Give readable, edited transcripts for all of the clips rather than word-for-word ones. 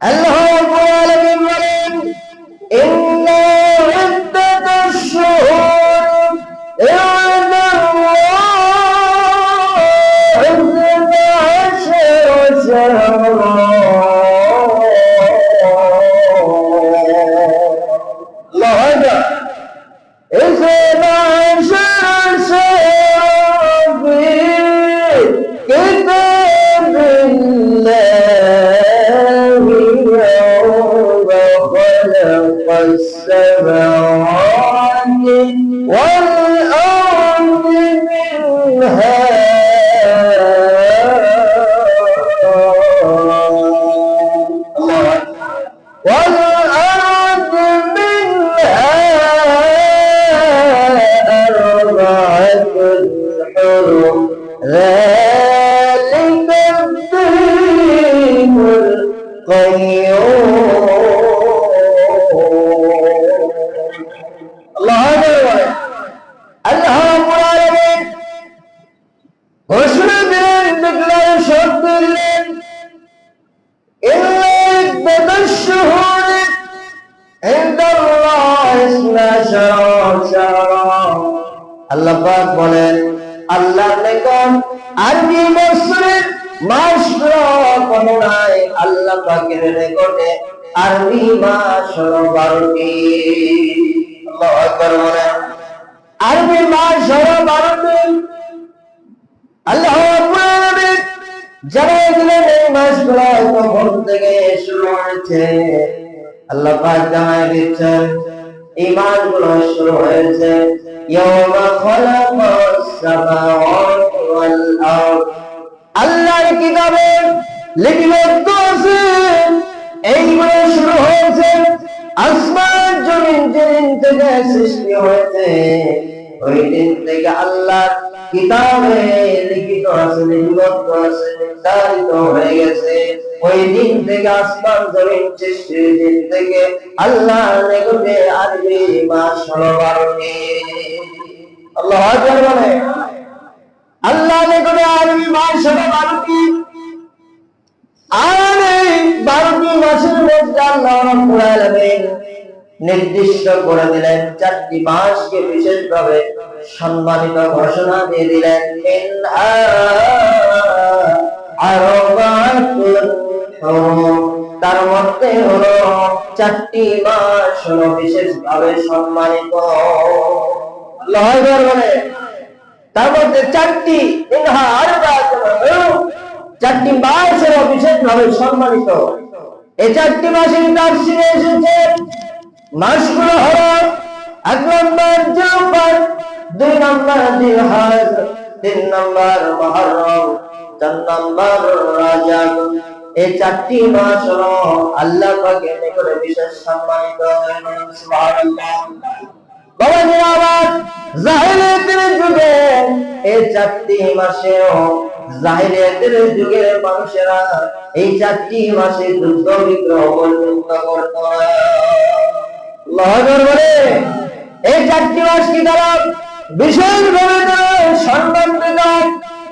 আল্লাহ রাব্বুল আলামিন বলেন, ইন্না ইদ্দাতাশ শুহুর ইনদাল্লাহি ইসনা আশারা শাহরা। السماوات والأرض منها والأرض منها أربعة حرم ذلك الدين القيوم। আল্লাহ পাক বলেন, আল্লাহর নিকট আরবি বছরের মাসগুলো কোনো নাই। আল্লাহ পাকের নিকটে আরবি মাস হলো 12টি। আল্লাহু আকবার বলেন, আরবি মাস হলো 12টি। আল্লাহ রাব্বুল আলামিন জানাই দিলেন এই মাসগুলো কখন থেকে শুরু হয়েছে। আল্লাহ পাক জানাই দিচ্ছেন এই মাসগুলো শুরু হয়েছে ইয়াওমা খালাকাস সামাওয়াতি ওয়াল আরদ। আল্লাহর কিতাবে লিপিবদ্ধ আছে এইগুলো শুরু হয়েছে আসমান জমিন যেদিন থেকে সৃষ্টি হয়েছে ওই দিন থেকে আল্লাহর কিতাবে লিখিত আছে, লিপিবদ্ধ আছে, নির্ধারিত হয়ে গেছে। ওই দিন থেকে আসমান জমিন সৃষ্টির দিন থেকে আল্লাহর নিকটে আরবি মাস হলো 12টি। আল্লাহু আকবার বলে, আল্লাহর নিকটে আরবি মাস হলো 12টি। আর এই 12টি মাসের মধ্যে আল্লাহ রাব্বুল আলামিন নির্দিষ্ট করে দিলেন 4টি মাসকে বিশেষভাবে সম্মানিত ঘোষণা দিয়ে দিলেন, মিনহা আরবাতুন হুরুম। তার মধ্যে হলো 4টি মাস হলো বিশেষভাবে সম্মানিত। আল্লাহু আকবার বলে, তার মধ্যে 4টি মিনহা আরবাতুন হুরুম, 4টি মাস হলো বিশেষভাবে সম্মানিত। এই 4টি মাসের তাফসীরে এসেছে মাসগুলো হলো 1 নম্বর জিলহজ, 2 নম্বর জিলহজ, 3 নম্বর মুহররম, 4 নম্বর রজব। এই 4টি মাস হলো আল্লাহ পাকের নিকটে বিশেষ সম্মানিত। সুবহানাল্লাহ। বাবা জিনাবাদ জাহেলিয়াতের যুগে এই 4টি মাসেও জাহেলিয়াতের যুগের মানুষেরা এই 4টি মাসে যুদ্ধ বিগ্রহ পর্যন্ত করত। আল্লাহু আকবার বলে, এই 4টি মাসকে তারা বিশেষভাবে সম্মান দিত।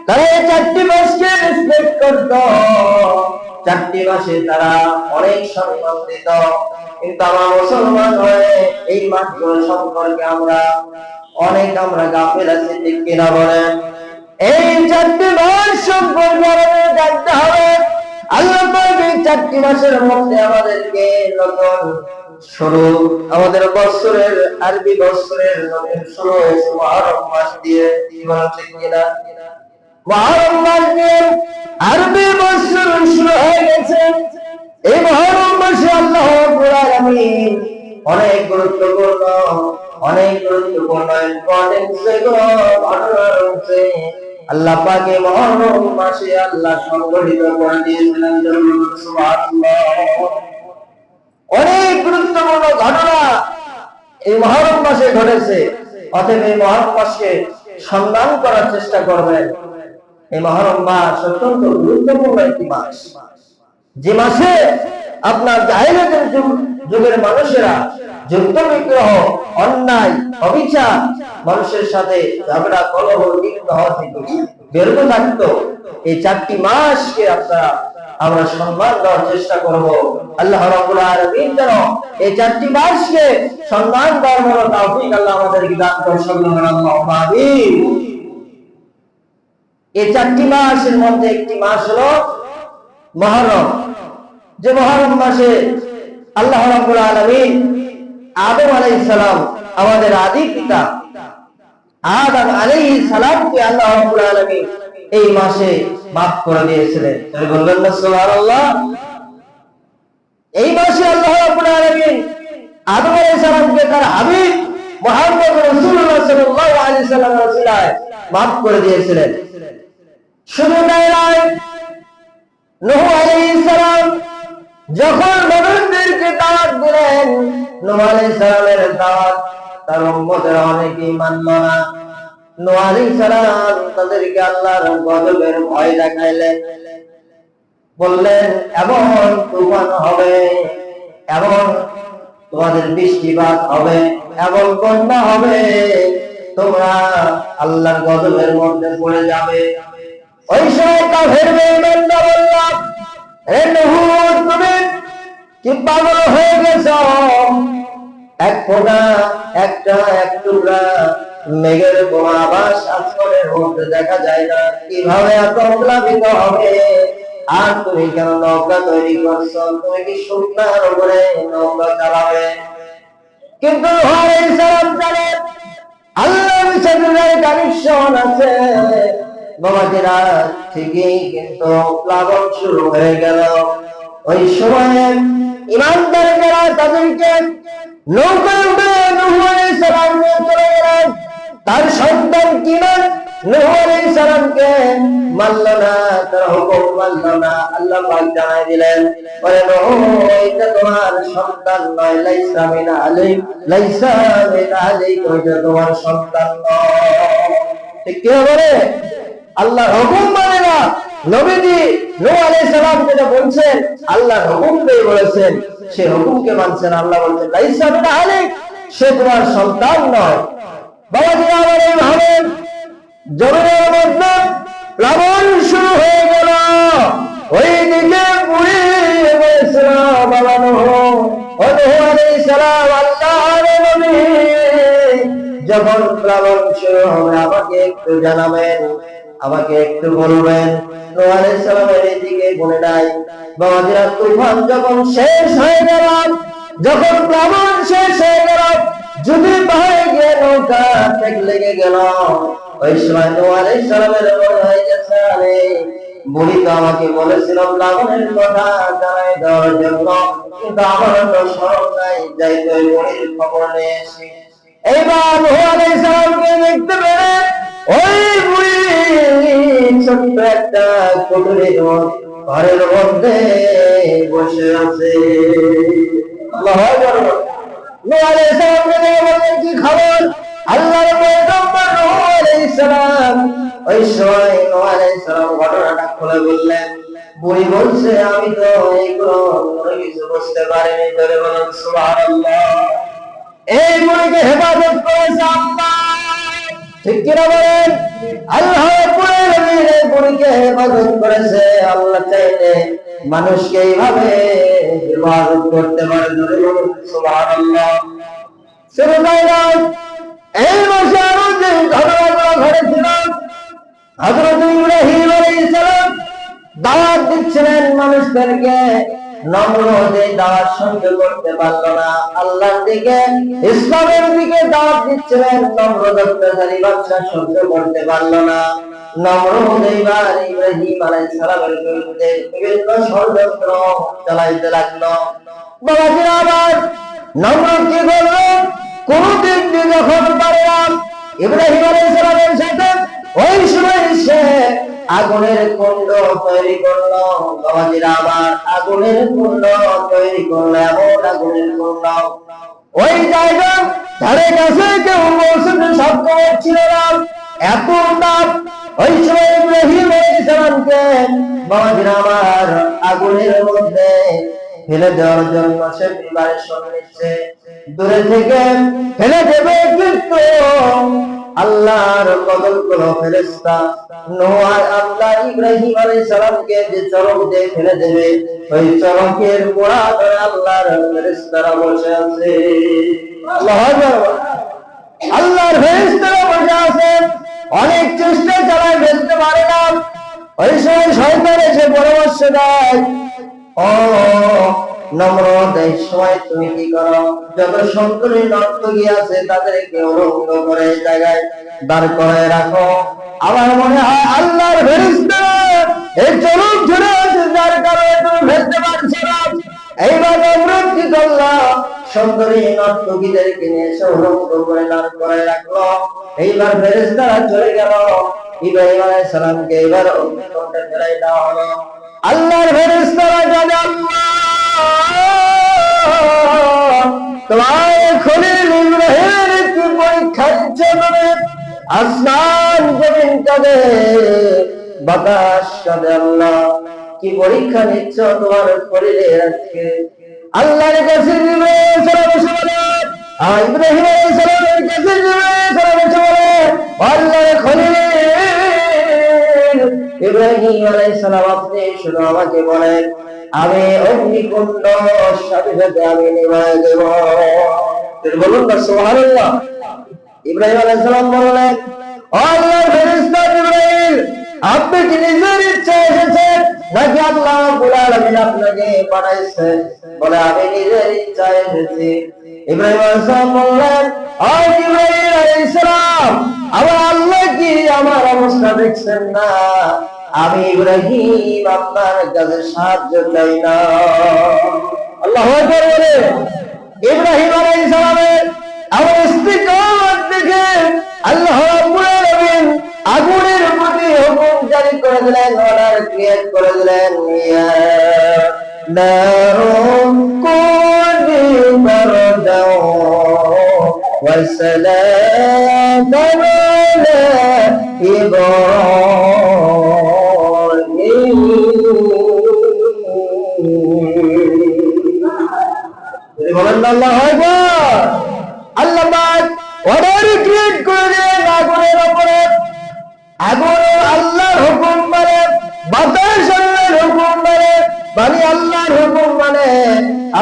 তারা এই 4টি মাসকে রেসপেক্ট করত। 4টি মাসে তারা অনেক সম্মান দিত। কিন্তু আমরা মুসলমান হয়ে এই মাসগুলো সম্পর্কে আমরা গাফিল আছি, ঠিক কিনা বলেন? এই 4টি মাস সম্পর্কে আমাদের জানতে হবে। আল্লাহ পাক এই 4টি মাসের মধ্যে আমাদেরকে নতুন শুরু, আমাদের বছরের আরবি বছরের নতুন শুরু হয়েছে মুহররম মাস দিয়ে। ঠিক কিনা? মুহররম মাস দিয়ে আরবি বছর শুরু হয়ে গেছে। এই মুহররম মাসে আল্লাহ রাব্বুল আলামিন অনেক গুরুত্বপূর্ণ ইম্পর্টেন্স যেগুলো ঘটনা রয়েছে আল্লাহ পাক এই মুহররম মাসে আল্লাহ সংগঠিত করে দিয়েছিলেন। সুবহানাল্লাহ। অনেক গুরুত্বপূর্ণ ঘটনা এই মুহররম মাসে ঘটেছে। অতএব এই মুহররম মাসকে সম্মান করার চেষ্টা করবেন। এই মুহররম মাস অত্যন্ত গুরুত্বপূর্ণ একটি মাস, যে মাসে আপনার জাহেলিয়াতের যুগের মানুষেরা যুদ্ধ বিগ্রহ, অন্যায়, অবিচার, মানুষের সাথে ঝগড়া, কলহ, লিপ্ত হওয়া থেকে বিরত থাকতো। এই 4টি মাসকে আপনারা আমরা সম্মান দেওয়ার চেষ্টা করব। আল্লাহ রাব্বুল আলামিন যেন এই 4টি মাসকে সম্মান দেওয়ার মতো তৌফিক আল্লাহ আমাদেরকে দান করেন। আল্লাহুম্মা আমিন। এই 4টি মাসের মধ্যে একটি মাস হলো মুহররম। যে মুহররম মাসে আল্লাহ রাব্বুল আলামিন আদম আলাইহিস সালাম, আমাদের আদি পিতা আদম আলাইহিস সালামকে আল্লাহ রাব্বুল আলামিন এই মাসে মাফ করে দিয়েছিলেন। তাই বললেন না সুবহানাল্লাহ। এই মাসে আল্লাহ রাব্বুল আলামিন আদম আলাইহিস সালামকে তার হাবিব মুহাম্মদ রাসূলুল্লাহ সাল্লাল্লাহু আলাইহি সাল্লামের ওসিলায় মাফ করে দিয়েছিলেন। শুধু তাই নয়, নূহ আলাইহিস সালাম যখন মানুষদেরকে দাওয়াত দিলেন, নূহ আলাইহিস সালামের দাওয়াত তার উম্মতের অনেকেই মানল না। নূহ আলাইহিস সালাম তাদেরকে আল্লাহর গজবের ভয় দেখাইলেন, বললেন এমন তুফান হবে, এমন তোমাদের বৃষ্টিপাত হবে, এমন বন্যা হবে, তোমরা আল্লাহর গজবের মধ্যে পড়ে যাবে। ওই সময় কাফের বেঈমানরা বলল, হে নূহ, তুমি কি পাগল হয়ে গেছো? এক ফোঁটা, এক টুকরা মেঘের কোনো আভাস আসমানের মধ্যে দেখা যায় না, কিভাবে এত প্লাবিত হবে? আর তুমি কেন নৌকা তৈরি করছো? তুমি কি শুকনার উপরে নৌকা চালাবে? কিন্তু নূহ আলাইহিস সালাম জানেন আল্লাহর সাথে কানেকশন আছে। বাবাজিরা, ঠিকই কিন্তু প্লাবন শুরু হয়ে গেল। ওই সময়ে ইমানদার যারা তাদেরকে নৌকায় উঠে নূহ আলাইহিস সালাম নিয়ে চলে গেলেন। তার সন্তান কিমান নূহ আলাইহিস সালামকে মানল না, তার হুকুম মানল না। আল্লাহ পাক জানাই দিলেন, বলে নূহ, এটা তোমার সন্তান নয়, লাইসা মিন আলাইক, লাইসা মিন আলাইক, এটা তোমার সন্তান নয়। ঠিক কি বলে? আল্লাহর হুকুম মানে না। নবীজি নূহ আলাইহিস সালাম যেটা বলছেন, আল্লাহর হুকুমকেই বলেছেন, সে হুকুমকে মানছেন। আল্লাহ বলছেন লাইসা মিন আলাইক, সে তোমার সন্তান নয়। বাবাজিরা, আমার এই ভাবেন জমিনের মধ্যে প্লাবন শুরু হয়ে গেল। ওই দিকে বুড়ি হয়েছিল বাবা নূহ। ও নূহ আলাইহিস সালাম, আল্লাহর নবী, যখন প্লাবন শুরু হবে আমাকে একটু জানাবেন, আমাকে একটু বলবেন। নূহ আলাইহিস সালামের এইদিকে বলে নাই। বাবাজিরা, তুফান যখন শেষ হয়ে গেল, যখন প্লাবন শেষ হয়ে গেল, যদি পাহাড়ে গিয়ে নৌকা ঠেক লেগে গেল, ওই সময় নূহ আলাইহিস সালামের মনে হয়ে গেছে, আরে বুড়ি তো আমাকে বলেছিল প্লাবনের কথা জানাই দেওয়ার জন্য, কিন্তু আমার তো স্মরণ নাই, যাই তো ওই বুড়ির খবর নিয়ে এসি। এইবার নূহ আলাইহিস সালামকে দেখতে পেলে ওই বুড়ি ছোট্ট একটা কুটুরির ঘরের মধ্যে বসে আছে। আল্লাহু আকবার। নূহ আলাইহিস সালামকে দেখে বললেন, কি খবর? আল্লাহর পয়গম্বর নূহ আলাইহিস সালাম। ওই সময় নূহ আলাইহিস সালাম ঘটনাটা খুলে বললেন। বুড়ি বলছে, আমি তো এইগুলো কোনো কিছু বুঝতে পারিনি। ধরে বলেন সুবহানাল্লাহ। এই বুড়িকে হেফাজত করেছে আল্লাহ। ঠিক কিনা বলেন? আল্লাহ এই বুড়িকে হেফাজত করেছে। আল্লাহ চাইলে মানুষকে এইভাবে হেফাজত করতে পারে। ধরে বলেন সুবহানাল্লাহ। শুধু তাই নয়, এই মাসে আরো যে ঘটনাগুলো ঘটেছিল, হযরত ইব্রাহিম আলাইহিস সালাম দাওয়াত দিচ্ছিলেন মানুষদেরকে। নমরুদ এই দাওয়াত সহ্য করতে পারল না, আল্লাহর দিকে, ইসলামের দিকে দাওয়াত দিচ্ছিলেন। নমরুদ অত্যাচারী বাদশা সহ্য করতে পারল না। নমরুদ এইবার ইব্রাহিম আলাইহিস সালামের বিরুদ্ধে বিভিন্ন ষড়যন্ত্র চালাইতে লাগলো। বাবাজিরা, আবার নমরুদ কি করলো? কোন দিক দিয়ে যখন পারলাম ইব্রাহিম আলাইহিস সালামের সাথে, ওই সময় সে আগুনের কুণ্ড তৈরি করলো। বাবাজিরা, আমার আগুনের কুণ্ড তৈরি করলো, এমন আগুনের কুণ্ড ওই জায়গা ধারে কাছে কেউ পৌঁছতে সক্ষম ছিল না, এত তাপ। ওই সময় ইব্রাহিম আলাইহিস সালামকে বাবাজিরা আমার আগুনের মধ্যে ফেলে দেওয়ার জন্য সে প্রিপারেশন নিচ্ছে। দূরে থেকে ফেলে দেবে, কিন্তু আল্লাহর কতগুলো ফেরেশতা নোহ আল্লাহ ইব্রাহিম আলাইহিস সালামকে যে চরক দিয়ে ফেলে দেবে, ওই চরকের গোড়া ধরে আল্লাহর ফেরেশতারা বসে আছে। আল্লাহু আকবার। আল্লাহর ফেরেশতারা বসে আছে, অনেক চেষ্টা চালায় ফেলতে পারে না। ওই সময় শয়তান এসে পরামর্শ দেয়, ও নমরুদ, এই সময় তুমি কি করো, যত সুন্দরী নর্তকী আছে তাদেরকে উলঙ্গ করে জায়গায় দাঁড় করে রাখো। আমার মনে হয় আল্লাহর ফেরেশতারা এই চরক ধরে আছে, যার কারণে তুমি ফেলতে পারছো না। এইবার নমরুদ কি করলো, সুন্দরী নর্তকীদেরকে নিয়ে এসে উলঙ্গ করে দাঁড় করে রাখলো। এইবার ফেরেশতারা চলে গেল, ইব্রাহিম আলাইহিস সালামকে এবার অগ্নিকুণ্ডে ফেলাই দেওয়া হলো। আল্লাহর ফেরেশতারা জানে আল্লাহ তোমার খলিল ইব্রাহিমের কি পরীক্ষা নিচ্ছে, মানে আসমান জমিন কাঁদে, বাতাস কাঁদে, আল্লাহ কি পরীক্ষা নিচ্ছ তোমার খলিলের আজকে। আল্লাহর কাছে ইব্রাহিম আলাইহিস সালামের কাছে আল্লাহর খলিল ইব্রাহিম আলাইহিস সালাম, আপনি শুধু আমাকে বলেন, আমি অগ্নিকুণ্ড সাথে সাথে আমি নিভাই দেব। বলুন না সুবহানাল্লাহ। ইব্রাহিম আলাইহিস সালাম বললেন, ও আল্লাহর ফেরেশতা জিবরাইল, আপনি কি নিজের ইচ্ছায় এসেছেন নাকি আল্লাহ রাব্বুল আলামিন আপনাকে পাঠাইছেন? বলে, আমি নিজের ইচ্ছায় এসেছি। ইব্রাহিম আলাইহিস সালাম বললেন, ও জিবরাইল আলাইহিস সালাম, আমার আল্লাহ কি আমার অবস্থা দেখছেন না? আমি ইব্রাহিম আপনার কাছে সাহায্য চাই না। আল্লাহু আকবার বলে ইব্রাহিম আলাইহিস সালামের আমার ইস্তিকামত দেখে আল্লাহ রাব্বুল আলামিন আগুনের প্রতি হুকুম জারি করে দিলেন, অর্ডার ক্রিয়েট করে দিলেন, ইয়া নারুন কুনি বারদাও ওয়া সালামান আলা ইব্রাহিম। বলেন আল্লাহু আকবার। আল্লাহ পাক অর্ডার ক্রিয়েট করে দিলেন আগুনের উপরে। আগুন আল্লাহর হুকুম মানে, বাতাস আল্লাহর হুকুম মানে, পানি আল্লাহর হুকুম মানে,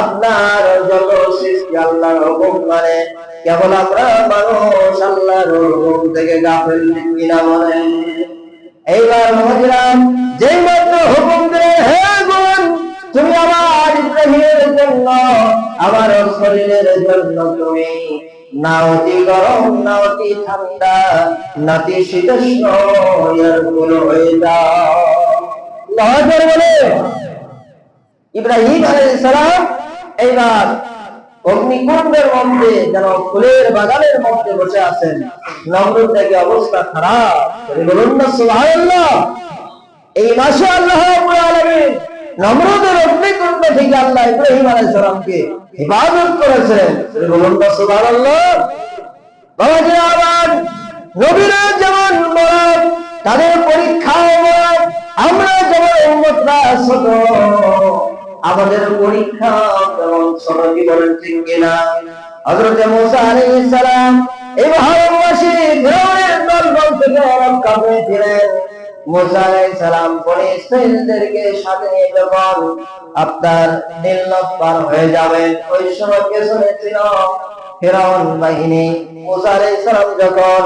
আপনার যত সৃষ্টি আল্লাহর হুকুম মানে। কেবল আমরা মানুষ আল্লাহর হুকুম থেকে গাফিল কিনা বলে। এইবার মুহাজিরান যেই মাত্র হুকুম দিলেন, হে আগুন, তুমি আমার ইব্রাহিমের জন্য, আমার শরীরের জন্য তুমি না অতি গরম, না অতি ঠান্ডা, নাতি শীতোষ্ণ হয়ে যাও। আল্লাহু আকবার বলে ইব্রাহিম আলাইহিস সালাম এইবার অগ্নিকুণ্ডের মধ্যে, যেন ফুলের বাগানের মধ্যে বসে আছেন। নমরুদ দেখে অবস্থা খারাপ, বলুন না সুবহানাল্লাহ। এই মাসে আল্লাহ রাব্বুল আলামিন নমরুদের অগ্নিকুণ্ড থেকে আল্লাহ ইব্রাহিম আলাইহিস সালামকে হিফাজত করেছেন, বলুন না সুবহানাল্লাহ। বাবাজি আমার নবীরা যেমন বড়, তাদের পরীক্ষাও বড়। আমরা যেমন উম্মতরা ছোট, আমাদের পরীক্ষা যেমন ছোট, কি বলেন ঠিক কিনা? হযরত মুসা আলাইহিস সালাম এই ভারতবাসী ফিরআউনের দলবল থেকে রক্ষা পেয়েছিলেন। মুসা আলাইহিস সালাম বনি ইসরাঈলদেরকে সাথে নিয়ে যখন আপনার নীল নদ পার হয়ে যাবেন, ওই সময় পেছনে ছিল ফিরআউন বাহিনী। মুসা আলাইহিস সালাম যখন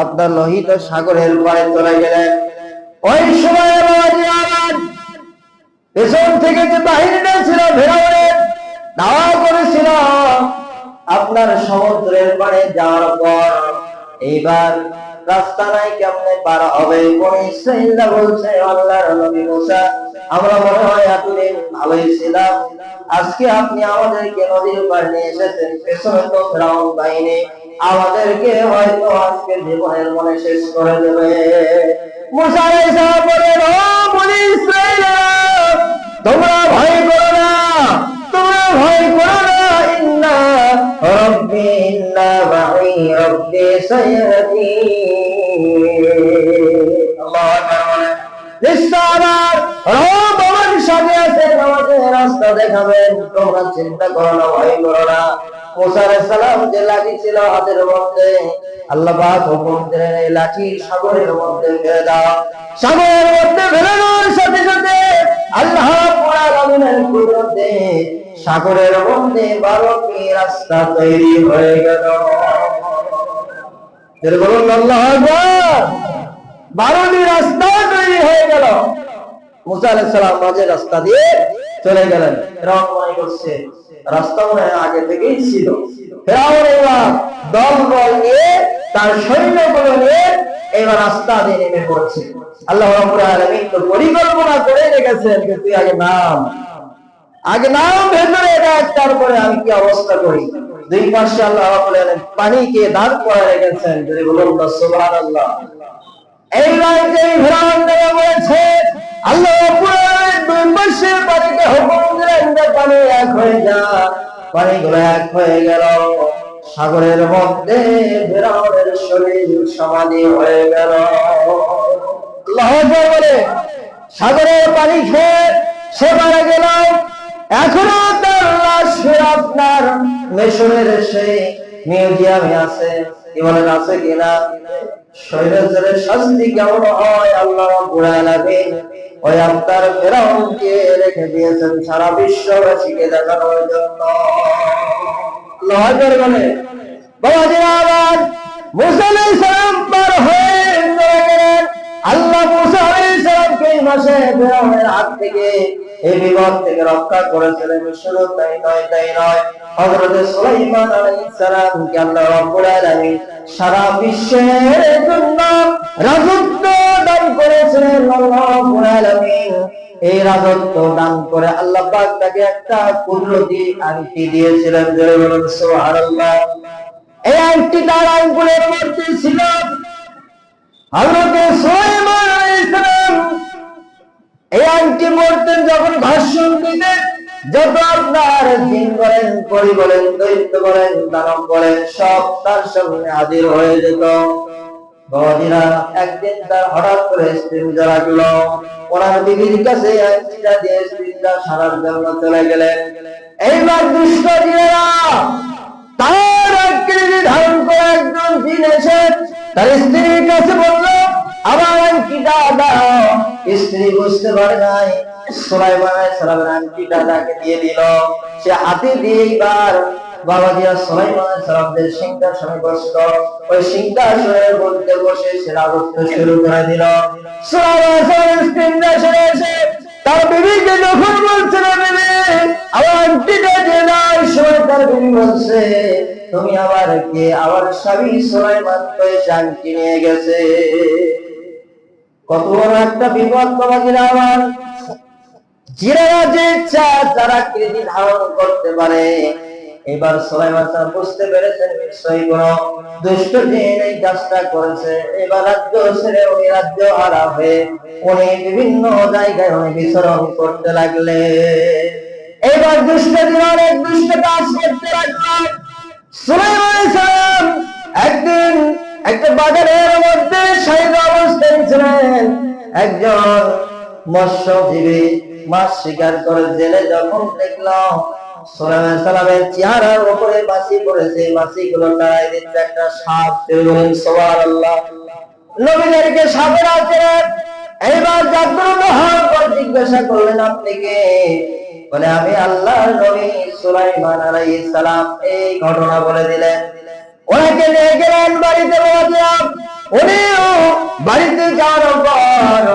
আপনার লোহিত সাগরের পাড়ে চলে গেলেন, ওই সময় পেছন থেকে যে বাহিনীটা ছিল ফিরআউনের, দাওয়া করেছিল আপনার সমুদ্রের পাড়ে যাওয়ার পর এইবার রাস্তা নাই, কেমনে পার হবে? বনি ইসরাঈলরা বলছে, আল্লাহর নবী মুসা, আমরা মনে হয় এতদিন ভালোই ছিলাম, আজকে আপনি আমাদেরকে নদীর পাড়ে নিয়ে এসেছেন, পেছনে তো ফিরআউন বাহিনী, আমাদেরকে হয়তো আজকে জীবনের মনে শেষ করে দেবে। মুসা আলাইহিস সালাম বলেন, ও বনি ইসরাঈলরা, তোমরা ভয় করো না, তোমরা ভয় করো না, ইন্না রাব্বি ইন্না মাই রাব্বি সায়াহদিন। আল্লাহু আকবার। নিশ্চয় আমার রব আমার সাথে আছেন, আমাকে রাস্তা দেখাবেন। যাবেন, তোমরা চিন্তা করো না, ভয় করো না। মুসা আলাইহিস সালাম যে লাঠি ছিল হাতের মধ্যে, আল্লাহ পাক হুকুম দিলেন এই লাঠি সাগরের মধ্যে ফেলে দাও। সাগরের মধ্যে ফেলানোর সাথে সাথে আল্লাহ রাব্বুল আলামিনের কুদরতে সাগরের মধ্যে 12টি রাস্তা তৈরি হয়ে গেল। বলুন আল্লাহু আকবার। 12টি রাস্তা তৈরি হয়ে গেল। মুসা আলাইহিস সালাম মাঝে রাস্তা দিয়ে চলে গেলেন। ফেরাউন মনে করছে রাস্তা মনে হয় আগে থেকেই ছিল। ফেরাউন এবার দলবল নিয়ে তার সৈন্যগুলো নিয়ে এবার রাস্তা দিয়ে নেমে পড়ছে। আল্লাহ রাব্বুল আলামিন তো পরিকল্পনা করে রেখেছেন যে তুই আগে নাম ভেতরে রাখ, তারপরে আমি কি অবস্থা করি। দুই পাশে আল্লাহ রাব্বুল আলামিন পানিকে দাঁড় করে রেখেছেন। যদি বলুন সুবহানাল্লাহ। এই লাইনে ফেরাউন বলেছে আল্লাহ রাব্বুল আলামিন দুই পাশে পানিকে হুকুম দিলেন যে পানি এক হয়ে যা। পানিগুলো এক হয়ে গেল। সাগরের মধ্যে ফেরাউনের শরীর সমাধি হয়ে গেল। আল্লাহু আকবার বলে সাগরের পানি খেয়ে সে মারা গেল। এখনো তার লাশ আপনার মিশরের সেই মিউজিয়ামে আছে। কি বলেন আছে কিনা? শরীরের শাস্তি কেমন হয় আল্লাহ রাব্বুল আলামিন ওই আপনার ফেরাউনকে রেখে দিয়েছেন সারা বিশ্ববাসীকে দেখানোর জন্য। আল্লাহু আকবার বলে বাবাজিরা আবার মুসা আলাইহিস সালাম পার হয়ে গেলেন। আল্লাহ মুসা আলাইহিস সালামকে এই মাসে ফেরাউনের হাত থেকে এই বিপদ থেকে রক্ষা করেছিলেন। শুধু তাই নয় হযরত সুলাইমান আলাইহিস সালামকে আল্লাহ রাব্বুল আলামিন সারা বিশ্বের জন্য রাজত্ব দান করেছিলেন। আল্লাহ রাব্বুল আলামিন এই রাজত্ব দান করে আল্লাহ পাক তাকে একটা কুদরতি আংটি দিয়েছিলেন। জয় বলুন সুবহানাল্লাহ। এই আংটি তার আঙ্গুলের মধ্যে ছিল। হযরত সুলাইমান আলাইহিস সালাম এই আংটি পরতেন যখন ভাষণ দিতেন। যত আপনার জিন বলেন, পরী বলেন, দৈত্য বলেন, দানব বলেন, সব তার সামনে হাজির হয়ে যেত। বাবাজিরা একদিন তার হঠাৎ করে স্ত্রীজা লাগলো। ওনার বিবির কাছে আংটিটা দিয়ে স্ত্রীজা সারার জন্য চলে গেলেন। এইবার দুষ্ট জিনেরা তার আকৃতি ধারণ করে একজন জিন এসে তার স্ত্রীর কাছে বলল আমার আংটিটা দাও। স্ত্রী বুঝতে পারে নাই। সুলাইমান আলাইহিস সালামের আংটিটা তাকে দিয়ে দিল। সে হাতে দিয়ে এবার বাবাজিরা সুলাইমান আলাইহিস সালামের সিংহাসনে বসলো। ওই সিংহাসনের মধ্যে বসে সে রাজত্ব শুরু করে দিল। সুলাইমান আলাইহিস সিংহাসনে এসে তার বিবিকে যখন বলছিল বিবি আমার আংটিটা দিয়ে দাও, সময় তার বিবি বলছে তুমি আবার কে? আমার স্বামী সুলাইমান তো এই আংটি নিয়ে গেছে। কত বড় একটা বিপদ বাবাজিরা আমার। জিনেরা যে ইচ্ছা তারা আকৃতি ধারণ করতে পারে। এবার সুলাইমান বুঝতে পেরেছেন নিশ্চয়ই কোন দুষ্ট জিন এই কাজটা করেছে। এবার রাজ্য ছেড়ে উনি রাজ্য হারা হয়ে উনি বিভিন্ন জায়গায় উনি বিচরণ করতে লাগলে। এবার দুষ্ট জিন অনেক দুষ্ট কাজ করতে লাগলো। সুলাইমান আলাইহিস সালাম একদিন একটা বাজারের মধ্যে শায়িত অবস্থায় ছিলেন। একজন মৎস্যজীবী মাছ শিকার করে জেলে যখন দেখলাম সুলাইমান আলাইহিস সালামের চেহারার উপরে মাছি পড়েছে, মাছিগুলো তাড়াই দিচ্ছে একটা সাপ। বলেন সুবহানাল্লাহ। নবীদেরকে সাপের আচরণ এইবার জাগ্রত হওয়ার পর জিজ্ঞাসা করলেন আপনি কে? বলে আমি আল্লাহর নবী সুলাইমান আলাইহিস সালাম। এই ঘটনা বলে দিলেন। ওনাকে নিয়ে গেলেন বাড়িতে। উনিও বাড়িতে যাওয়ার পর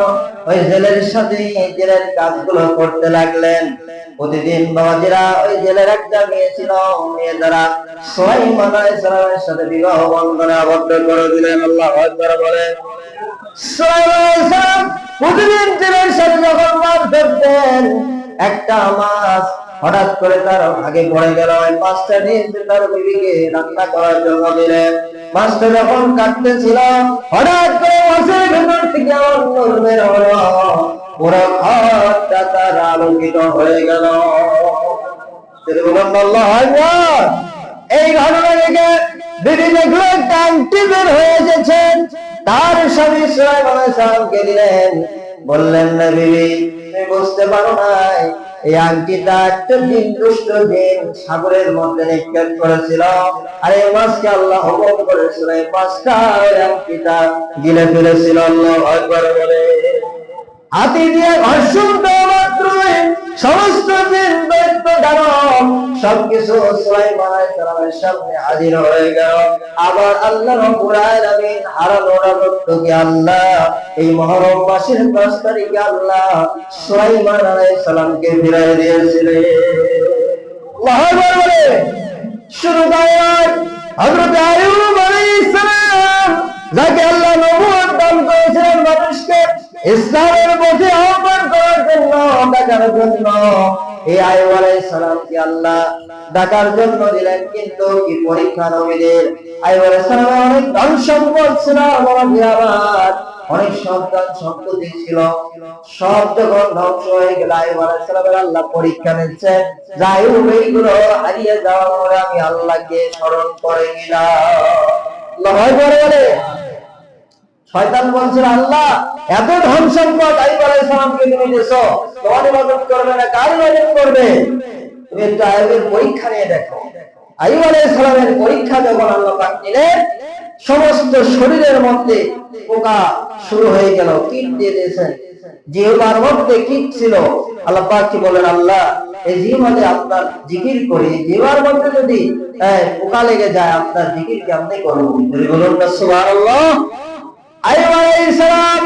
ওই জেলের সাথে জেলের কাজগুলো করতে লাগলেন। প্রতিদিন বাবাজিরা ওই জেলের একটা মেয়ে ছিল, মেয়ে দ্বারা সুলাইমান আলাইহিস সালামের সাথে বিবাহ বন্ধনে আবদ্ধ করে দিলেন। আল্লাহু আকবার বলে সুলাইমান আলাইহিস সালাম প্রতিদিন জেলের সাথে যখন মাছ ধরতেন, একটা মাছ হঠাৎ করে তার আগে পড়ে গেল। ওই মাছটা নিয়ে তার বিবিকে রান্না করার জন্য দিলেন। মাছটা যখন কাটতেছিল হঠাৎ করে মাছের ভেতর থেকে নূর বের হলো। পুরো ঘরটা তার আলোকিত হয়ে গেল। আল্লাহু আকবার। এই ঘটনা দেখে বিবি দেখলো একটা আংটি বের হয়ে এসেছে। তার স্বামী সুলাইমান আলাইহিস সালামকে দিলেন। বললেন না বিবি তুমি বুঝতে পারো নাই এই আংটিটা একটা দিন দুষ্ট দিন সাগরের মধ্যে নিক্ষেপ করেছিল, আর এই মাছকে আল্লাহ হুকুম করেছিল এই মাছটা ওই আংটিটা গিলে ফেলেছিল। আল্লাহু আকবার বলে। হাতি দিয়ে ঘর্ষণ দেওয়া মাত্রই সমস্ত জিন দৈত্য দানব সবকিছু সুলাইমান আলাইহিস সালামের সামনে হাজির হয়ে গেল। আবার আল্লাহ রাব্বুল আলামিন হারানো রাজত্বকে আল্লাহ এই মুহররম মাসের 10 তারিখে আল্লাহ সুলাইমান আলাইহিস সালামকে ফিরিয়ে দিয়েছিলেন। আল্লাহু আকবার বলে। শুরু করেন হযরত আইয়ুব আলাইহিস সালাম, যাকে আল্লাহ নবুয়ত দান করেছিলেন মানুষকে ইসলামের পথে আহ্বান করার জন্য, ডাকার জন্য। এই আইয়ুব আলাইহিস সালামকে আল্লাহ ডাকার জন্য দিলেন, কিন্তু কি পরীক্ষা নবীদের। আইয়ুব আলাইহিস সালামের অনেক ধন সম্পদ ছিল, অনেক সন্তান সন্ততি ছিল, সব যখন ধ্বংস হয়ে গেল আইয়ুব আলাইহিস সালামের আল্লাহ পরীক্ষা নিচ্ছে। আইয়ুব এইগুলো হারিয়ে যাওয়ার পরে আমি আল্লাহকে স্মরণ করে নিলাম। আল্লাহ বলে। শয়তান বলছে আল্লাহ এত ধন সম্পদ আইয়ুব আলাইহিস সালামকে তুমি দিয়েছো, তোমার ইবাদত করবে না কার ইবাদত করবে? তুমি একটু আইয়ুবের পরীক্ষা নিয়ে দেখো। আইয়ুব আলাইহিস সালামের পরীক্ষা যখন আল্লাহ পাক নিলেন, সমস্ত শরীরের মধ্যে পোকা শুরু হয়ে গেল, কীট দিয়ে দিয়েছেন। জিহ্বার মধ্যে কীট ছিল। আল্লাহ পাক কি বলেন, আল্লাহ এই জিহ্বাতে আপনার জিকির করি, জিহ্বার মধ্যে যদি পোকা লেগে যায় আপনার জিকির কেমনে করব? বলুন না সুবহানাল্লাহ। আইয়ুব আলাইহিস সালাম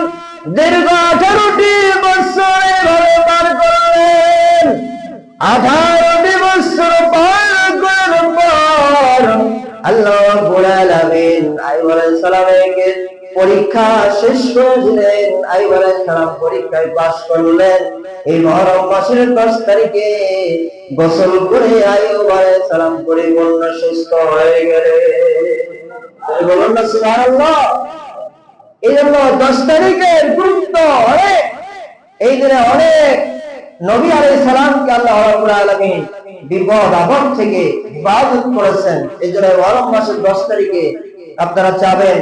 দীর্ঘ 18টি বছর এভাবে পার করলেন। 18টি বছর পার করার পর আল্লাহ রাব্বুল আলামিন আইয়ুব আলাইহিস সালামকে পরীক্ষা শেষ করেছিলেন। আইয়ুব আলাইহিস সালাম পরীক্ষায় পাস করলেন। এই মুহররম মাসের 10 তারিখে গোসল করে আইয়ুব আলাইহিস সালাম পরিপূর্ণ সুস্থ হয়ে গেলেন। বলুন না সুবহানাল্লাহ। এই জন্য 10 তারিখের গুরুত্ব অনেক। এই দিনে অনেক নবী আলাইহিস সালামকে আল্লাহ রাব্বুল আলামিন বিপদ আপদ থেকে হেফাজত করেছেন। এই জন্য মুহররম মাসের 10 তারিখে আপনারা চাবেন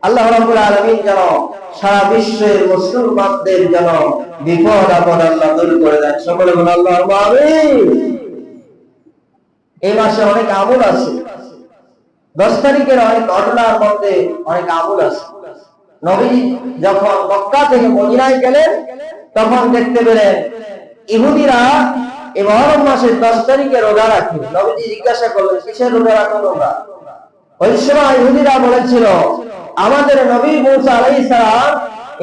আল্লাহ রাব্বুল আলামিন যেন সারা বিশ্বের মুসলমানদের যেন বিপদ আপদ আল্লাহ দূর করে দেন। সকলে বলুন আল্লাহুম্মা আমিন। এই মাসে অনেক আমল আছে। 10 তারিখের অনেক ঘটনার মধ্যে অনেক আমল আছে। নবী যখন মক্কা থেকে মদিনায় গেলেন তখন দেখতে পেলেন ইহুদিরা এই মুহররম মাসের 10 তারিখে রোজা রাখে। নবীজি জিজ্ঞাসা করলেন কিসের রোজা রাখো তোমরা? ওই সময় ইহুদিরা বলেছিল আমাদের নবী মুসা আলাইহিস সালাম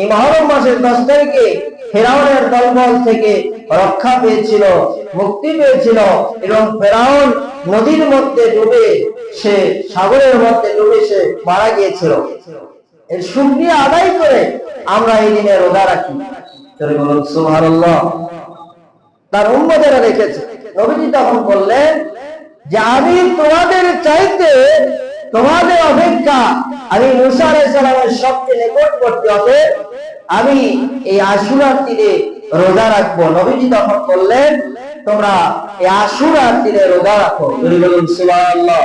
এই মুহররম মাসের 10 তারিখে ফেরাউনের দলবল থেকে রক্ষা পেয়েছিল, মুক্তি পেয়েছিল, এবং ফেরাউন নদীর মধ্যে ডুবে সে সাগরের মধ্যে ডুবে সে মারা গিয়েছিল। এর শুকরিয়া আদায় করে আমরা এই দিনে রোজা রাখি। বলুন সুবহানাল্লাহ। তার উম্মতেরা রেখেছে। নবীজি তখন বললেন যে আমি তোমাদের চাইতে তোমাদের অপেক্ষা আমি মুসা আলাইহিস সালামের সবচেয়ে নিকটবর্তী হবে, আমি এই আশুরার দিনে রোজা রাখবো। নবীজি তখন বললেন তোমরা এই আশুরার দিনে রোজা রাখো। বলুন সুবহানাল্লাহ।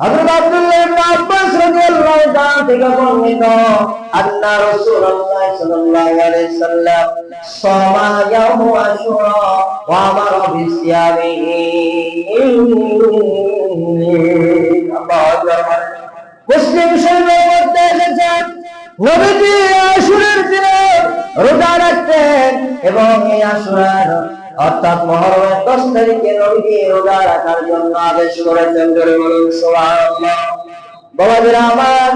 হযরত আব্দুল্লাহ ইবনে আব্বাস রাদিয়াল্লাহু তাআলা থেকে বর্ণিত আন্না রাসূলুল্লাহ সাল্লাল্লাহু আলাইহি সাল্লাম সামা ইয়াউম আশুরা ওয়া আমারা বিসিয়ামিহি। মুসলিম শরীফের মধ্যে এসেছে নবীজি আশুরার দিনে রোজা রাখতেন এবং এই আশুরার অর্থাৎ মুহররমের 10 তারিখে নবীজি রোজা রাখার জন্য আদেশ করেছেন। জোরে বলুন সুবহানাল্লাহ। বাবাজিরা আমার,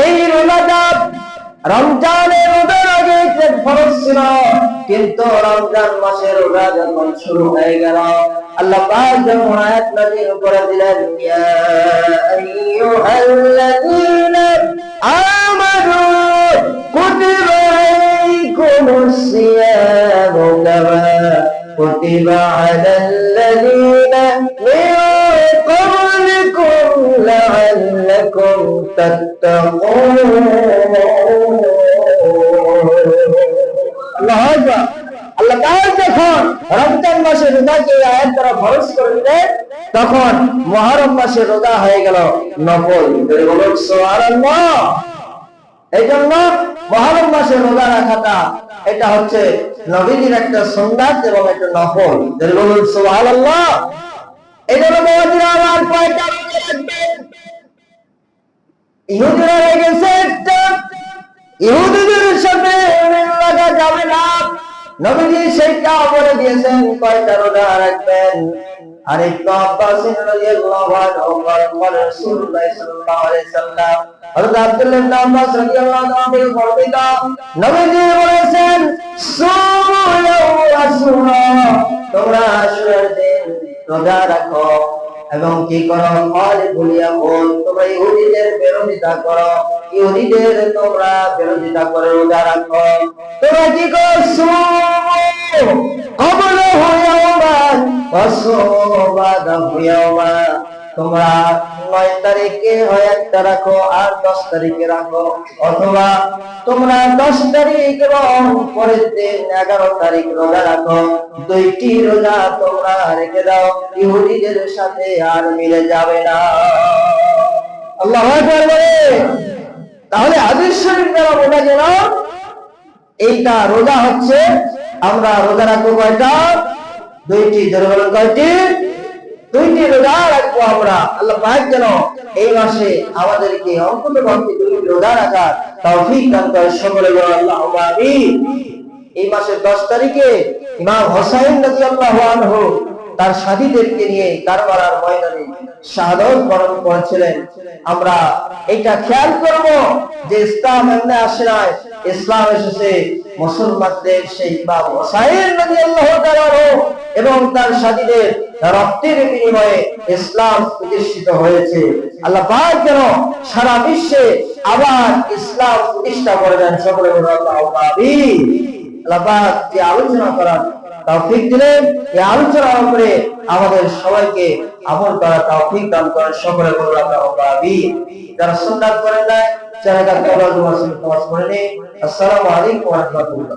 এই রোজাটা রমজানের রোজার আগে ফরজ ছিল, কিন্তু রমজান মাসের রোজা যখন শুরু হয়ে গেল আল্লাহ পাক যখন আয়াত নাযিল করে দিলেন ইয়া আইয়ুহাল্লাযীনা আমানু কুতিবা আলাইকুমুস সিয়ামু কামা কুতিবা আলাল্লাযীনা মিন ক্বাবলিকুম লাআল্লাকুম তাত্তাকুন। আল্লাহু আকবার। আল্লাহ তাআলা যখন রমজান মাসের রোজাকে আয়াত দ্বারা ফরজ করে দিলেন তখন মুহররম মাসের রোজা হয়ে গেল নফল। বলুন সুবহানাল্লাহ। এই জন্য মুহররম মাসের রোজা রাখাটা এটা হচ্ছে নবীজির একটা সুন্নাত এবং একটা নফল। বলুন সুবহানাল্লাহ। এটা হলো বাবাজিরা আমার কয়টা রোজা রাখবেন। ইহুদিরা রেগেছে একটা, ইহুদিদের সাথে মিল লাগা যাবে না। নবীজি সেইটা বলে দিয়েছেন কয়টা রোজা রাখবেন। আর ইবনে আব্বাস রাদিয়াল্লাহু আনহু বলেন রাসূলুল্লাহ সাল্লাল্লাহু আলাইহি সাল্লাম হযরত আব্দুল্লাহ ইবনে আব্বাস রাদিয়াল্লাহু আনহু থেকে বর্ণিত নবীজি বলেছেন সুমু আশুরা, তোমরা আশুরার দিন রোজা রাখো এবং কি করো ফলে ভুলিয়া বল, তোমরা ইহুদিদের বিরোধিতা করো, ইহুদিদের তোমরা বিরোধিতা করে রোজা রাখো। তোমরা কি করো কবল হইয়াওমান ওয়াসবাদা হইয়াওমান, তোমরা 9 তারিখে হয় একটা রাখো আর 10 তারিখে রাখো, অথবা তোমরা 10 তারিখ এবং পরের দিন 11 তারিখ রোজা রাখো। দুইটি রোজা তোমরা রেখে দাও, ইহুদিদের সাথে আর মিলে যাবে না। আল্লাহু আকবার বলে। তাহলে হাদিস শরীফ দ্বারা বোঝা গেল এইটা রোজা হচ্ছে আমরা রোজা রাখবো কয়টা? দুইটি। যারা বলেন কয়টি? দুইটি রোজা রাখবো আমরা। আল্লাহ পাক যেন এই মাসে আমাদেরকে অন্ততপক্ষে দুইটি রোজা রাখার তৌফিক দান করেন। সকলে বলেন আল্লাহুম্মা আমিন। এই মাসের 10 তারিখে ইমাম হোসেন রাদিয়াল্লাহু আনহু তার সাথীদেরকে নিয়ে কারবালার ময়দানে শাহাদাত বরণ করেছিলেন। আমরা এটা খেয়াল করব যে ইসলাম এমনি আসে নাই, ইসলাম এসেছে মুসলমানদের সেই ইমাম হোসেন রাদিয়াল্লাহু তাআলা এবং তার সাথীদের রক্তের বিনিময়ে ইসলাম প্রতিষ্ঠিত হয়েছে। আল্লাহ পাক যেন সারা বিশ্বে আবার ইসলাম প্রতিষ্ঠা করে দেন। সকলে বলুন আল্লাহুম্মা আমিন। আল্লাহ পাক যে আলোচনা করার তৌফিক দিলেন, এই আলোচনার উপরে আমাদের সবাইকে আমল করার তৌফিক দান করেন। সকলে বলুন আল্লাহুম্মা আমিন। যারা সুন্নাত করেন না, যারা তার কবর নামাজ পড়েনি, আসসালামু আলাইকুম ওয়া রাহমাতুল্লাহ।